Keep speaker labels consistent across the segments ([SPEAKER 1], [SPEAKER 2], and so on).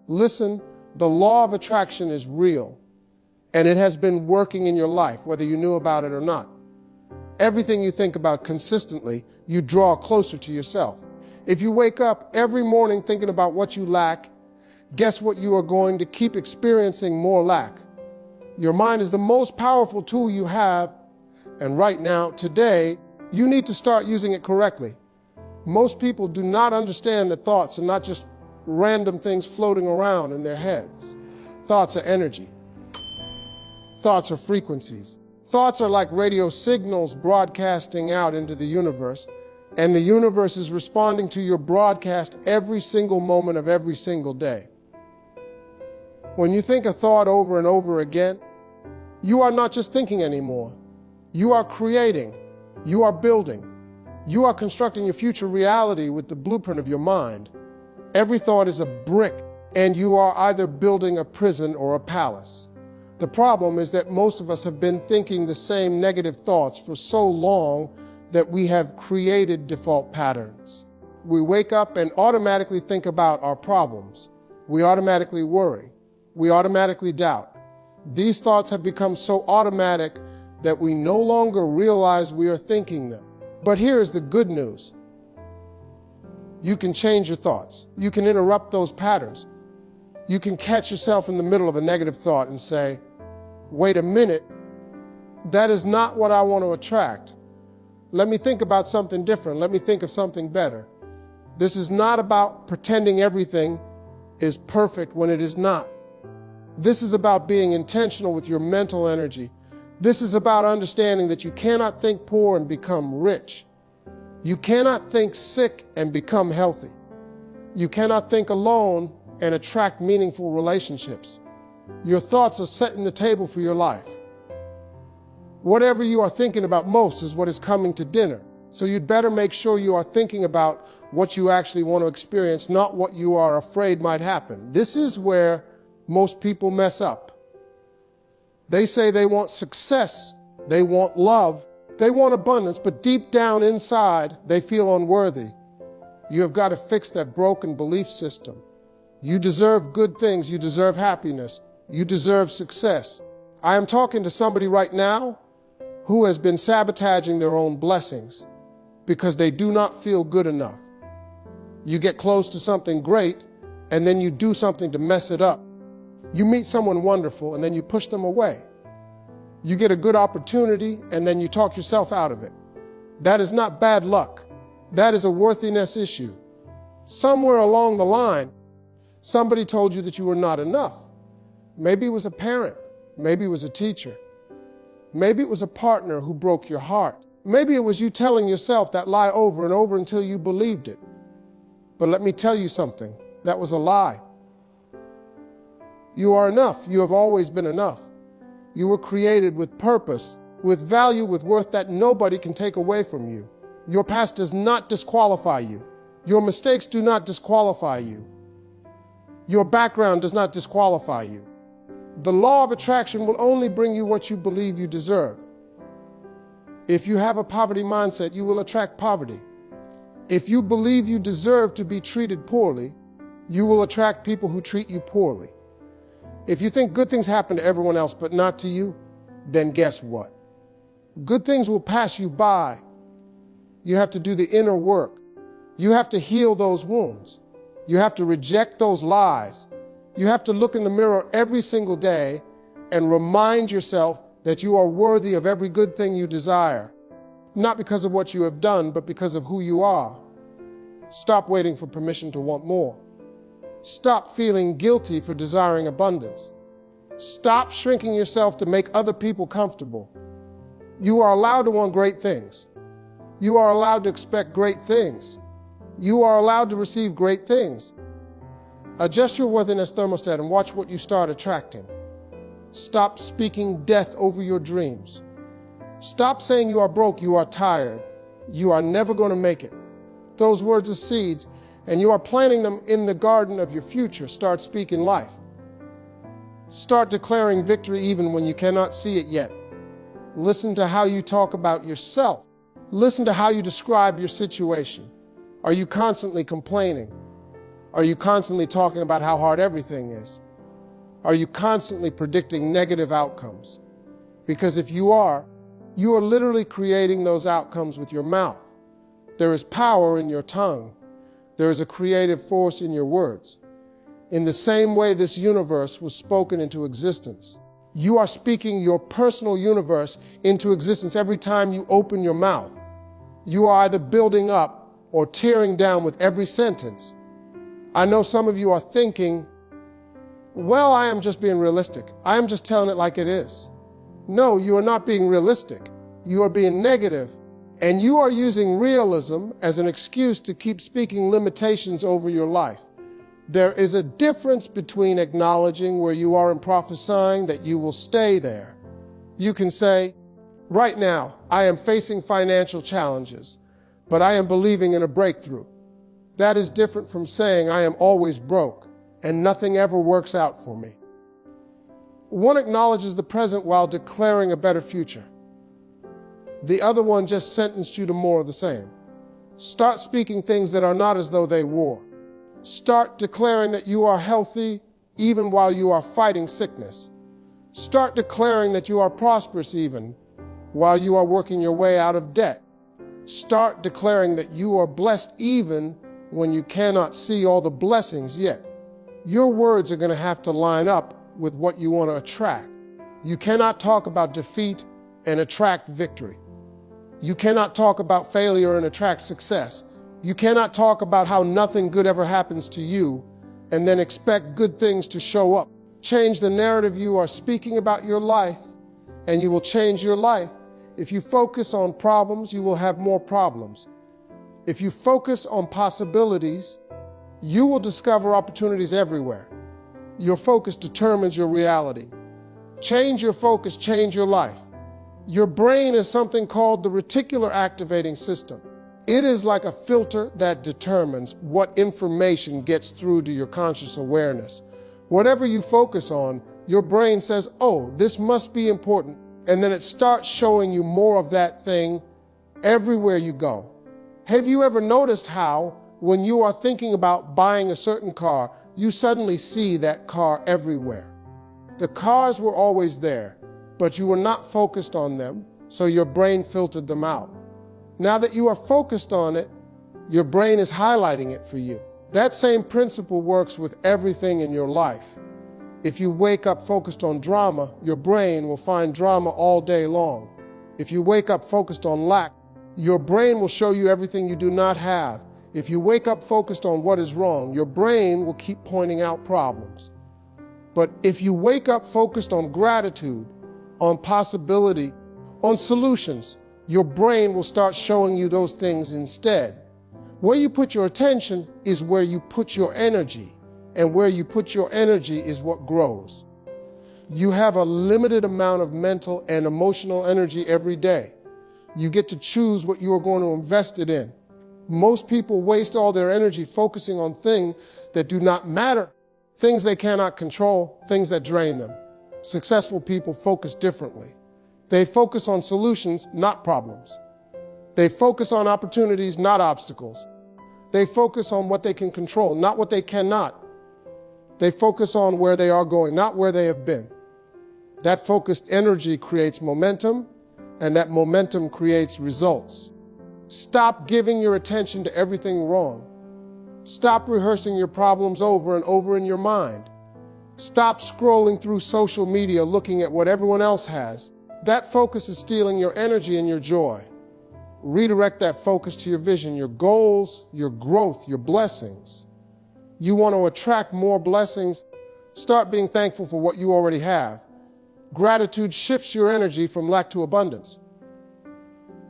[SPEAKER 1] Listen, the law of attraction is real, and it has been working in your life, whether you knew about it or not. Everything you think about consistently, you draw closer to yourself. If you wake up every morning thinking about what you lack, guess what? You are going to keep experiencing more lack. Your mind is the most powerful tool you have, and right now, today, you need to start using it correctly. Most people do not understand that thoughts are not just random things floating around in their heads. Thoughts are energy. Thoughts are frequencies. Thoughts are like radio signals broadcasting out into the universe, and the universe is responding to your broadcast every single moment of every single day. When you think a thought over and over again, you are not just thinking anymore. You are creating. You are building. You are constructing your future reality with the blueprint of your mind. Every thought is a brick, and you are either building a prison or a palace. The problem is that most of us have been thinking the same negative thoughts for so long that we have created default patterns. We wake up and automatically think about our problems. We automatically worry. We automatically doubt. These thoughts have become so automatic that we no longer realize we are thinking them. But here is the good news. You can change your thoughts. You can interrupt those patterns. You can catch yourself in the middle of a negative thought and say, wait a minute, that is not what I want to attract. Let me think about something different. Let me think of something better. This is not about pretending everything is perfect when it is not. This is about being intentional with your mental energy. This is about understanding that you cannot think poor and become rich. You cannot think sick and become healthy. You cannot think alone and attract meaningful relationships. Your thoughts are setting the table for your life. Whatever you are thinking about most is what is coming to dinner. So you'd better make sure you are thinking about what you actually want to experience, not what you are afraid might happen. This is where most people mess up. They say they want success, they want love, they want abundance, but deep down inside, they feel unworthy. You have got to fix that broken belief system. You deserve good things. You deserve happiness. You deserve success. I am talking to somebody right now who has been sabotaging their own blessings because they do not feel good enough. You get close to something great, and then you do something to mess it up. You meet someone wonderful, and then you push them away. You get a good opportunity, and then you talk yourself out of it. That is not bad luck. That is a worthiness issue. Somewhere along the line, somebody told you that you were not enough. Maybe it was a parent. Maybe it was a teacher. Maybe it was a partner who broke your heart. Maybe it was you telling yourself that lie over and over until you believed it. But let me tell you something. That was a lie. You are enough. You have always been enough. You were created with purpose, with value, with worth that nobody can take away from you. Your past does not disqualify you. Your mistakes do not disqualify you. Your background does not disqualify you. The law of attraction will only bring you what you believe you deserve. If you have a poverty mindset, you will attract poverty. If you believe you deserve to be treated poorly, you will attract people who treat you poorly. If you think good things happen to everyone else but not to you, then guess what? Good things will pass you by. You have to do the inner work. You have to heal those wounds. You have to reject those lies. You have to look in the mirror every single day and remind yourself that you are worthy of every good thing you desire, not because of what you have done, but because of who you are. Stop waiting for permission to want more. Stop feeling guilty for desiring abundance. Stop shrinking yourself to make other people comfortable. You are allowed to want great things. You are allowed to expect great things. You are allowed to receive great things. Adjust your worthiness thermostat and watch what you start attracting. Stop speaking death over your dreams. Stop saying you are broke, you are tired, you are never going to make it. Those words are seeds, and you are planting them in the garden of your future. Start speaking life. Start declaring victory even when you cannot see it yet. Listen to how you talk about yourself. Listen to how you describe your situation. Are you constantly complaining? Are you constantly talking about how hard everything is? Are you constantly predicting negative outcomes? Because if you are literally creating those outcomes with your mouth. There is power in your tongue. There is a creative force in your words. In the same way this universe was spoken into existence, you are speaking your personal universe into existence every time you open your mouth. You are either building up or tearing down with every sentence. I know some of you are thinking, well, I am just being realistic. I am just telling it like it is. No, you are not being realistic. You are being negative, and you are using realism as an excuse to keep speaking limitations over your life. There is a difference between acknowledging where you are and prophesying that you will stay there. You can say, right now, I am facing financial challenges, but I am believing in a breakthrough. That is different from saying I am always broke and nothing ever works out for me. One acknowledges the present while declaring a better future. The other one just sentenced you to more of the same. Start speaking things that are not as though they were. Start declaring that you are healthy even while you are fighting sickness. Start declaring that you are prosperous even while you are working your way out of debt. Start declaring that you are blessed even when you cannot see all the blessings yet. Your words are going to have to line up with what you want to attract. You cannot talk about defeat and attract victory. You cannot talk about failure and attract success. You cannot talk about how nothing good ever happens to you and then expect good things to show up. Change the narrative you are speaking about your life, and you will change your life. If you focus on problems, you will have more problems. If you focus on possibilities, you will discover opportunities everywhere. Your focus determines your reality. Change your focus, change your life. Your brain is something called the reticular activating system. It is like a filter that determines what information gets through to your conscious awareness. Whatever you focus on, your brain says, oh, this must be important. And then it starts showing you more of that thing everywhere you go. Have you ever noticed how, when you are thinking about buying a certain car, you suddenly see that car everywhere? The cars were always there, but you were not focused on them, so your brain filtered them out. Now that you are focused on it, your brain is highlighting it for you. That same principle works with everything in your life. If you wake up focused on drama, your brain will find drama all day long. If you wake up focused on lack, your brain will show you everything you do not have. If you wake up focused on what is wrong, your brain will keep pointing out problems. But if you wake up focused on gratitude, on possibility, on solutions, your brain will start showing you those things instead. Where you put your attention is where you put your energy, and where you put your energy is what grows. You have a limited amount of mental and emotional energy every day. You get to choose what you are going to invest it in. Most people waste all their energy focusing on things that do not matter, things they cannot control, things that drain them. Successful people focus differently. They focus on solutions, not problems. They focus on opportunities, not obstacles. They focus on what they can control, not what they cannot. They focus on where they are going, not where they have been. That focused energy creates momentum, and that momentum creates results. Stop giving your attention to everything wrong. Stop rehearsing your problems over and over in your mind. Stop scrolling through social media looking at what everyone else has. That focus is stealing your energy and your joy. Redirect that focus to your vision, your goals, your growth, your blessings. You want to attract more blessings? Start being thankful for what you already have. Gratitude shifts your energy from lack to abundance.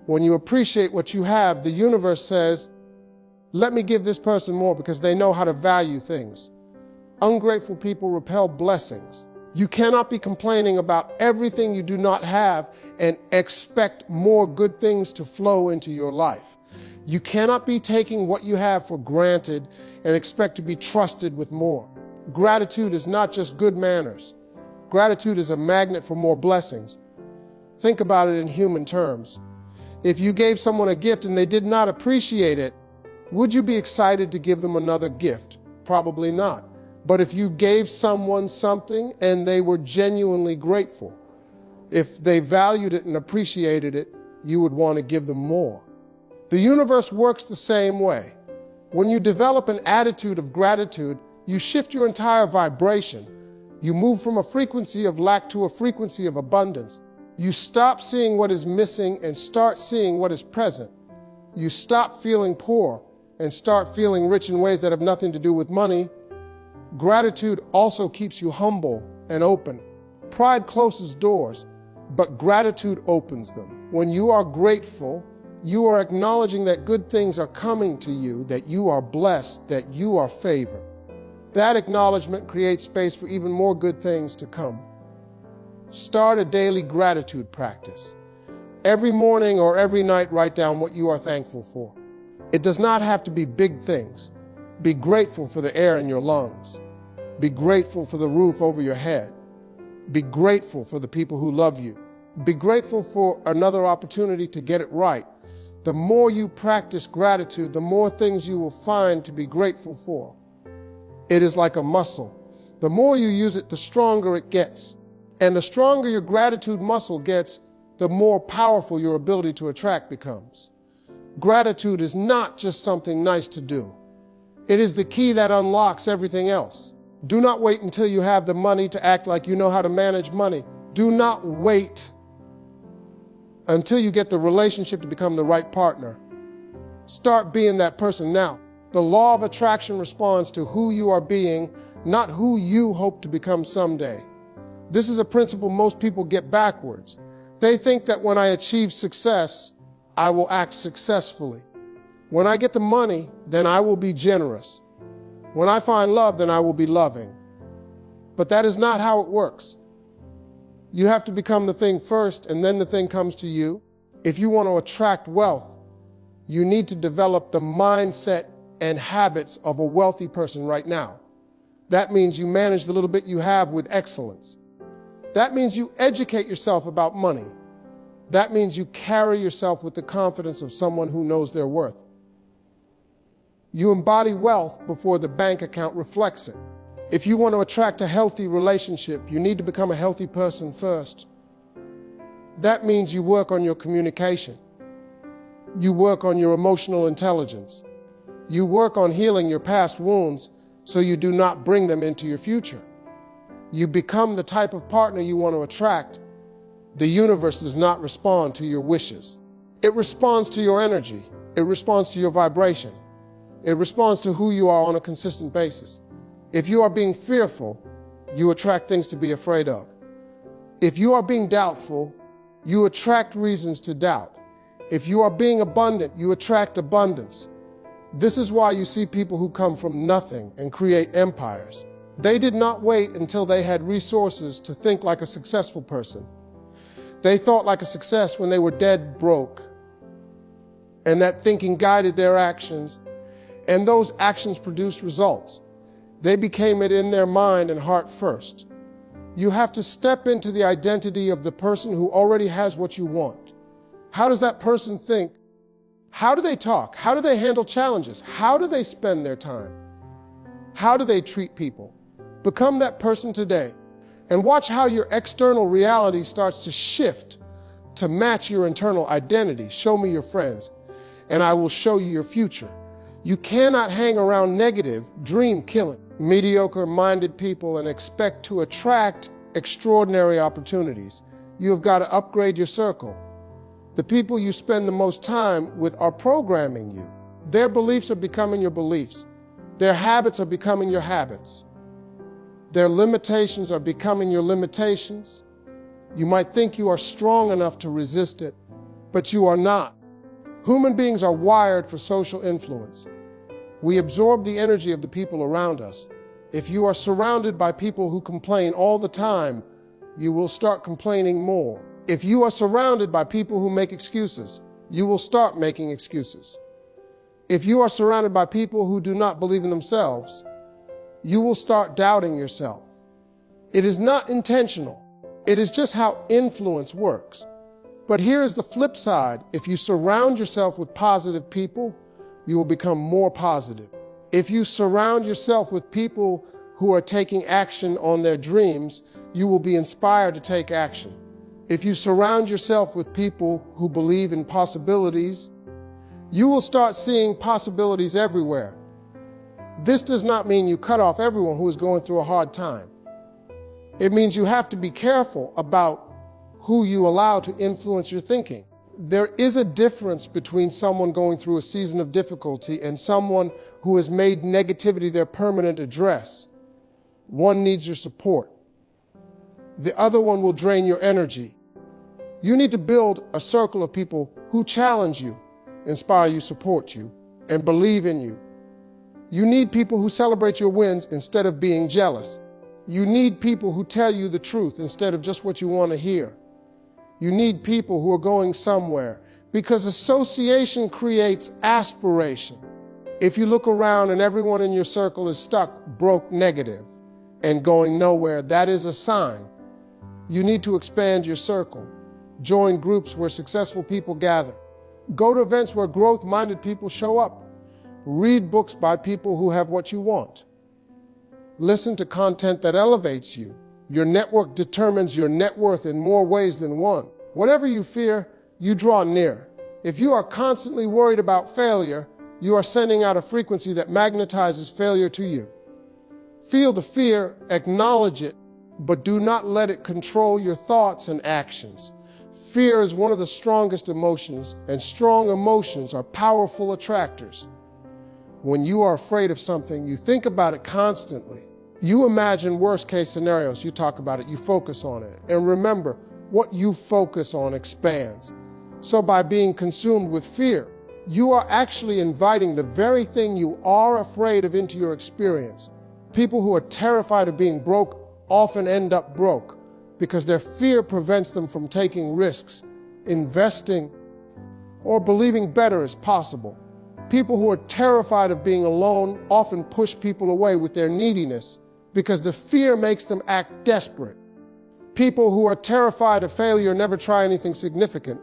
[SPEAKER 1] When you appreciate what you have, the universe says, let me give this person more because they know how to value things. Ungrateful people repel blessings. You cannot be complaining about everything you do not have and expect more good things to flow into your life. You cannot be taking what you have for granted and expect to be trusted with more. Gratitude is not just good manners. Gratitude is a magnet for more blessings. Think about it in human terms. If you gave someone a gift and they did not appreciate it, would you be excited to give them another gift? Probably not. But if you gave someone something and they were genuinely grateful, if they valued it and appreciated it, you would want to give them more. The universe works the same way. When you develop an attitude of gratitude, you shift your entire vibration. You move from a frequency of lack to a frequency of abundance. You stop seeing what is missing and start seeing what is present. You stop feeling poor and start feeling rich in ways that have nothing to do with money. Gratitude also keeps you humble and open. Pride closes doors, but gratitude opens them. When you are grateful, you are acknowledging that good things are coming to you, that you are blessed, that you are favored. That acknowledgement creates space for even more good things to come. Start a daily gratitude practice. Every morning or every night, write down what you are thankful for. It does not have to be big things. Be grateful for the air in your lungs. Be grateful for the roof over your head. Be grateful for the people who love you. Be grateful for another opportunity to get it right. The more you practice gratitude, the more things you will find to be grateful for. It is like a muscle. The more you use it, the stronger it gets. And the stronger your gratitude muscle gets, the more powerful your ability to attract becomes. Gratitude is not just something nice to do. It is the key that unlocks everything else. Do not wait until you have the money to act like you know how to manage money. Do not wait until you get the relationship to become the right partner. Start being that person now. The law of attraction responds to who you are being, not who you hope to become someday. This is a principle most people get backwards. They think that when I achieve success, I will act successfully. When I get the money, then I will be generous. When I find love, then I will be loving. But that is not how it works. You have to become the thing first, and then the thing comes to you. If you want to attract wealth, you need to develop the mindset and habits of a wealthy person right now. That means you manage the little bit you have with excellence. That means you educate yourself about money. That means you carry yourself with the confidence of someone who knows their worth. You embody wealth before the bank account reflects it. If you want to attract a healthy relationship, you need to become a healthy person first. That means you work on your communication. You work on your emotional intelligence. You work on healing your past wounds so you do not bring them into your future. You become the type of partner you want to attract. The universe does not respond to your wishes. It responds to your energy. It responds to your vibration. It responds to who you are on a consistent basis. If you are being fearful, you attract things to be afraid of. If you are being doubtful, you attract reasons to doubt. If you are being abundant, you attract abundance. This is why you see people who come from nothing and create empires. They did not wait until they had resources to think like a successful person. They thought like a success when they were dead broke. And that thinking guided their actions, and those actions produced results. They became it in their mind and heart first. You have to step into the identity of the person who already has what you want. How does that person think? How do they talk? How do they handle challenges? How do they spend their time? How do they treat people? Become that person today and watch how your external reality starts to shift to match your internal identity. Show me your friends, and I will show you your future. You cannot hang around negative, dream-killing, mediocre-minded people and expect to attract extraordinary opportunities. You have got to upgrade your circle. The people you spend the most time with are programming you. Their beliefs are becoming your beliefs. Their habits are becoming your habits. Their limitations are becoming your limitations. You might think you are strong enough to resist it, but you are not. Human beings are wired for social influence. We absorb the energy of the people around us. If you are surrounded by people who complain all the time, you will start complaining more. If you are surrounded by people who make excuses, you will start making excuses. If you are surrounded by people who do not believe in themselves, you will start doubting yourself. It is not intentional. It is just how influence works. But here is the flip side. If you surround yourself with positive people, you will become more positive. If you surround yourself with people who are taking action on their dreams, you will be inspired to take action. If you surround yourself with people who believe in possibilities, you will start seeing possibilities everywhere. This does not mean you cut off everyone who is going through a hard time. It means you have to be careful about who you allow to influence your thinking. There is a difference between someone going through a season of difficulty and someone who has made negativity their permanent address. One needs your support. The other one will drain your energy. You need to build a circle of people who challenge you, inspire you, support you, and believe in you. You need people who celebrate your wins instead of being jealous. You need people who tell you the truth instead of just what you want to hear. You need people who are going somewhere, because association creates aspiration. If you look around and everyone in your circle is stuck, broke, negative, and going nowhere, that is a sign. You need to expand your circle. Join groups where successful people gather. Go to events where growth-minded people show up. Read books by people who have what you want. Listen to content that elevates you. Your network determines your net worth in more ways than one. Whatever you fear, you draw near. If you are constantly worried about failure, you are sending out a frequency that magnetizes failure to you. Feel the fear, acknowledge it, but do not let it control your thoughts and actions. Fear is one of the strongest emotions, and strong emotions are powerful attractors. When you are afraid of something, you think about it constantly. You imagine worst-case scenarios, you talk about it, you focus on it. And remember, what you focus on expands. So by being consumed with fear, you are actually inviting the very thing you are afraid of into your experience. People who are terrified of being broke often end up broke because their fear prevents them from taking risks, investing, or believing better is possible. People who are terrified of being alone often push people away with their neediness because the fear makes them act desperate. People who are terrified of failure never try anything significant,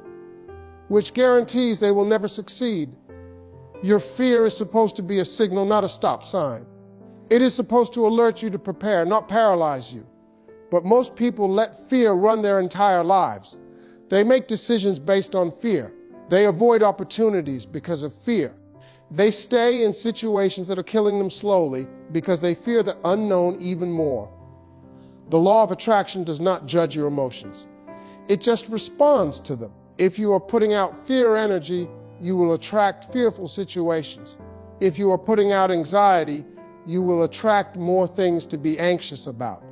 [SPEAKER 1] which guarantees they will never succeed. Your fear is supposed to be a signal, not a stop sign. It is supposed to alert you to prepare, not paralyze you. But most people let fear run their entire lives. They make decisions based on fear. They avoid opportunities because of fear. They stay in situations that are killing them slowly because they fear the unknown even more. The law of attraction does not judge your emotions. It just responds to them. If you are putting out fear energy, you will attract fearful situations. If you are putting out anxiety, you will attract more things to be anxious about.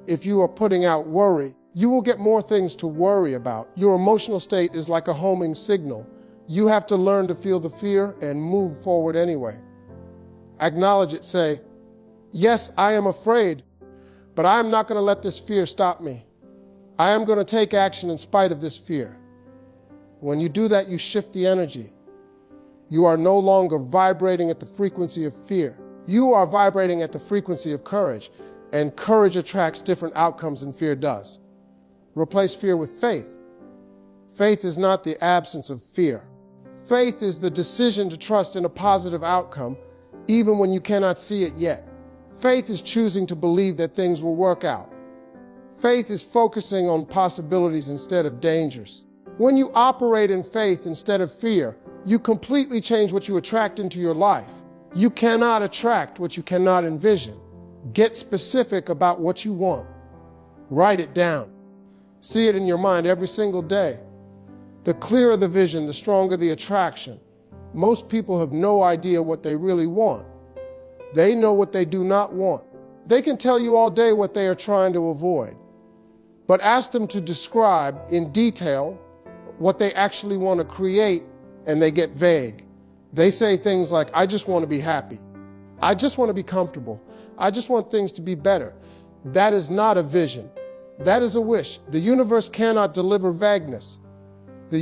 [SPEAKER 1] If you are putting out worry, you will get more things to worry about. Your emotional state is like a homing signal. You have to learn to feel the fear and move forward anyway. Acknowledge it, say, yes, I am afraid, but I am not going to let this fear stop me. I am going to take action in spite of this fear. When you do that, you shift the energy. You are no longer vibrating at the frequency of fear. You are vibrating at the frequency of courage, and courage attracts different outcomes than fear does. Replace fear with faith. Faith is not the absence of fear. Faith is the decision to trust in a positive outcome, even when you cannot see it yet. Faith is choosing to believe that things will work out. Faith is focusing on possibilities instead of dangers. When you operate in faith instead of fear, you completely change what you attract into your life. You cannot attract what you cannot envision. Get specific about what you want. Write it down. See it in your mind every single day. The clearer the vision, the stronger the attraction. Most people have no idea what they really want. They know what they do not want. They can tell you all day what they are trying to avoid. But ask them to describe in detail what they actually want to create, and they get vague. They say things like, I just want to be happy. I just want to be comfortable. I just want things to be better. That is not a vision. That is a wish. The universe cannot deliver vagueness.